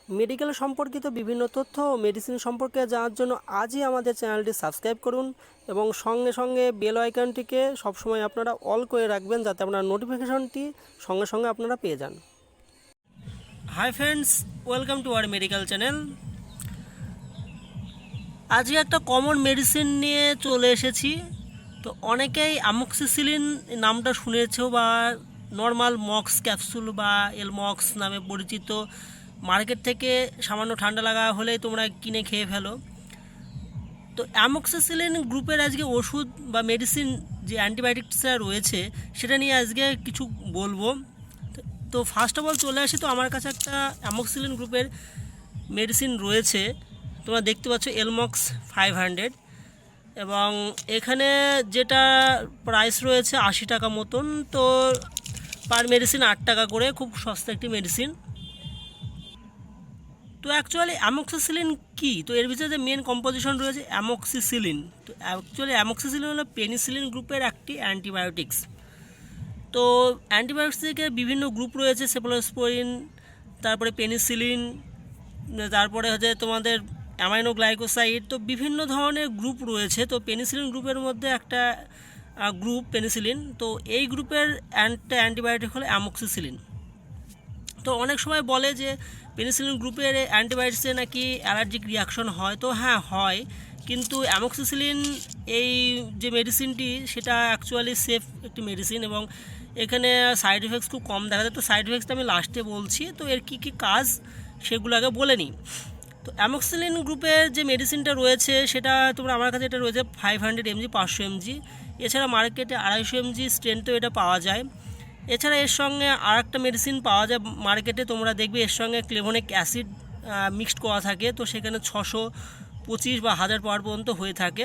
Medical সম্পর্কিত বিভিন্ন তথ্য ও মেডিসিন সম্পর্কে জানার জন্য আজই আমাদের চ্যানেলটি সাবস্ক্রাইব করুন এবং সঙ্গে সঙ্গে বেল আইকনটিকে সবসময় আপনারা অল করে রাখবেন যাতে আপনার নোটিফিকেশনটি সঙ্গে সঙ্গে আপনারা পেয়ে যান। Hi friends, welcome to our medical channel. আজকে একটা কমন মেডিসিন নিয়ে চলে এসেছি। তো অনেকেই অ্যামক্সিসিলিন নামটা শুনেছো বা নর্মাল মক্স ক্যাপসুল বা এলমক্স নামে পরিচিত। মার্কেট থেকে সামান্য ঠান্ডা লাগা হলেই তোমরা কিনে খেয়ে ফেলো। তো অ্যামক্সিসিলিন গ্রুপের আজকে ওষুধ বা মেডিসিন যে অ্যান্টিবায়োটিক্সটা রয়েছে সেটা নিয়ে আজকে কিছু বলবো। তো ফার্স্ট অফ অল চলে আসি, তো আমার কাছে একটা অ্যামক্সিসিলিন গ্রুপের মেডিসিন রয়েছে, তোমরা দেখতে পাচ্ছ এলমক্স 500, এবং এখানে যেটা প্রাইস রয়েছে 80 টাকা মতন। তো পার মেডিসিন 8 টাকা করে, খুব সস্তা একটি মেডিসিন। তো অ্যাকচুয়ালি অ্যামক্সিসিলিন কী? তো এর ভিতরে যে মেন কম্পোজিশন রয়েছে অ্যামক্সিসিলিন। তো অ্যাকচুয়ালি অ্যামক্সিসিলিন হলো পেনিসিলিন গ্রুপের একটি অ্যান্টিবায়োটিক্স। তো অ্যান্টিবায়োটিক্স থেকে বিভিন্ন গ্রুপ রয়েছে, সেফলোস্পোরিন, তারপরে পেনিসিলিন, তারপরে হচ্ছে তোমাদের অ্যামাইনো গ্লাইকোসাইড। তো বিভিন্ন ধরনের গ্রুপ রয়েছে। তো পেনিসিলিন গ্রুপের মধ্যে একটা গ্রুপ পেনিসিলিন। তো এই গ্রুপের অ্যান্টিবায়োটিক হলো অ্যামক্সিসিলিন। তো অনেক সময় বলে যে পেনিসিলিন গ্রুপের অ্যান্টিবায়োটিক্সে নাকি অ্যালার্জিক রিয়াকশন হয়। তো হ্যাঁ হয়, কিন্তু অ্যামক্সিসিলিন এই যে মেডিসিনটি সেটা অ্যাকচুয়ালি সেফ একটি মেডিসিন এবং এখানে সাইড এফেক্টস খুব কম দেখা যায়। তো সাইড এফেক্টসটা আমি লাস্টে বলছি। তো এর কী কী কাজ সেগুলো আগে বলে নিই। তো অ্যামক্সিসিলিন গ্রুপের যে মেডিসিনটা রয়েছে সেটা তোমরা, আমার কাছে এটা রয়েছে 500 mg, 500 mg। এছাড়া মার্কেটে 250 mg স্ট্রেন্থও এটা পাওয়া যায়। এছাড়া এর সঙ্গে আর একটা মেডিসিন পাওয়া যায় মার্কেটে, তোমরা দেখবে এর সঙ্গে ক্লেভোনিক অ্যাসিড মিক্সড করা থাকে। তো সেখানে 625 বা 1000 পাওয়ার পর্যন্ত হয়ে থাকে।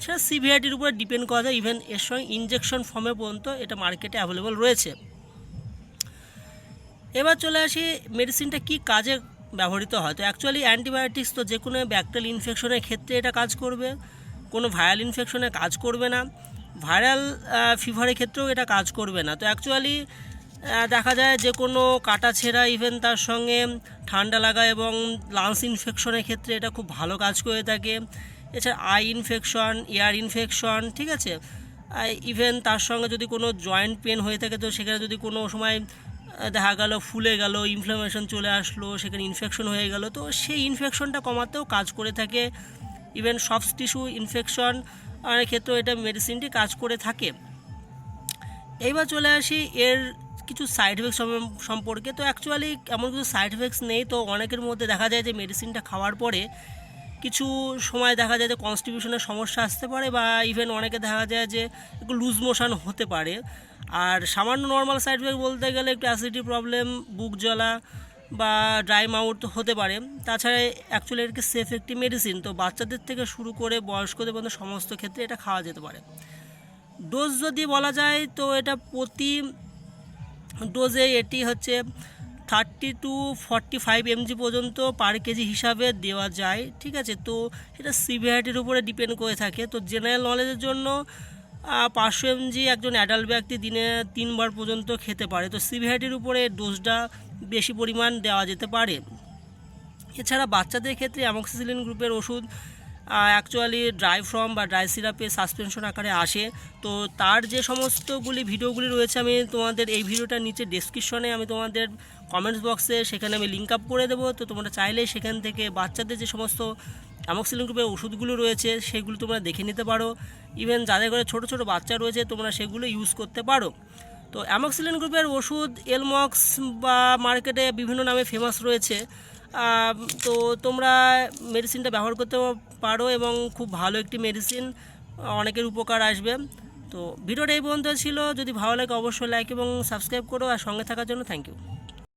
সেটা সিভিআরটির উপরে ডিপেন্ড করা যায়। ইভেন এর সঙ্গে ইনজেকশন ফর্মে পর্যন্ত এটা মার্কেটে অ্যাভেলেবল রয়েছে। এবার চলে আসি মেডিসিনটা কী কাজে ব্যবহৃত হয়। তো অ্যাকচুয়ালি অ্যান্টিবায়োটিক্স তো যে কোনো ব্যাকটেরিয়াল ইনফেকশনের ক্ষেত্রে এটা কাজ করবে, কোনো ভাইরাল ইনফেকশনে কাজ করবে না, ভাইরাল ফিভারের ক্ষেত্রেও এটা কাজ করবে না। তো অ্যাকচুয়ালি দেখা যায় যে কোনো কাটা ছেঁড়া, ইভেন তার সঙ্গে ঠান্ডা লাগা এবং লাংস ইনফেকশনের ক্ষেত্রে এটা খুব ভালো কাজ করে থাকে। এছাড়া আই ইনফেকশন, এয়ার ইনফেকশন, ঠিক আছে, ইভেন তার সঙ্গে যদি কোনো জয়েন্ট পেন হয়ে থাকে, তো সেখানে যদি কোনো সময় দেখা গেল ফুলে গেল, ইনফ্লামেশন চলে আসলো, সেখানে ইনফেকশন হয়ে গেল, তো সেই ইনফেকশনটা কমাতেও কাজ করে থাকে। ইভেন সফট টিস্যু ইনফেকশন ক্ষেত্রেও এটা মেডিসিনটি কাজ করে থাকে। এইবার চলে আসি এর কিছু সাইড এফেক্টস সম্পর্কে। তো অ্যাকচুয়ালি এমন কিছু সাইড এফেক্টস নেই। তো অনেকের মধ্যে দেখা যায় যে মেডিসিনটা খাওয়ার পরে কিছু সময় দেখা যায় যে কনস্টিটিউশনের সমস্যা আসতে পারে, বা ইভেন অনেকে দেখা যায় যে একটু লুজ মোশন হতে পারে। আর সামান্য নর্মাল সাইড এফেক্ট বলতে গেলে একটু অ্যাসিডিটি প্রবলেম, বুক জ্বলা বা ড্রাই মাউথ হতে পারে। তাছাড়া অ্যাকচুয়ালি এর সেফ একটি মেডিসিন। তো বাচ্চাদের থেকে শুরু করে বয়স্কদের পর্যন্ত সমস্ত ক্ষেত্রে এটা খাওয়া যেতে পারে। ডোজ যদি বলা যায় তো এটা প্রতি ডোজে এটি হচ্ছে 30 to 45 mg পর্যন্ত পার কেজি হিসাবে দেওয়া যায়, ঠিক আছে। তো সেটা সিভিআরটির উপরে ডিপেন্ড করে থাকে। তো জেনারেল নলেজের জন্য 500 mg একজন অ্যাডাল্ট ব্যক্তি দিনে 3 বার পর্যন্ত খেতে পারে। তো সিভিআরটির উপরে ডোজটা বেশি পরিমাণ দেওয়া যেতে পারে। এছাড়া বাচ্চাদের ক্ষেত্রে অ্যামক্সিসিলিন গ্রুপের ওষুধ অ্যাকচুয়ালি ড্রাই ফর্ম বা ড্রাই সিরাপে সাসপেনশন আকারে আসে। তো তার যে সমস্তগুলি ভিডিওগুলি রয়েছে, আমি তোমাদের এই ভিডিওটার নিচে ডেসক্রিপশনে আমি তোমাদের কমেন্টস বক্সে সেখানে আমি লিঙ্ক আপ করে দেবো। তো তোমরা চাইলে সেখান থেকে বাচ্চাদের যে সমস্ত অ্যামক্সিসিলিন গ্রুপের ওষুধগুলো রয়েছে সেগুলো তোমরা দেখে নিতে পারো। ইভেন যাদের ঘরে ছোটো ছোটো বাচ্চা রয়েছে তোমরা সেগুলো ইউজ করতে পারো। তো অ্যামক্সিসিলিন গ্রুপের ওষুধ এলমক্স বা মার্কেটে বিভিন্ন নামে ফেমাস রয়েছে। তো তোমরা মেডিসিনটা ব্যবহার করতে পারো এবং খুব ভালো একটি মেডিসিন, অনেকের উপকার আসবে। তো ভিডিওটা এই পর্যন্ত ছিল। যদি ভালো লাগে অবশ্যই লাইক এবং সাবস্ক্রাইব করো, আর সঙ্গে থাকার জন্য থ্যাংক ইউ।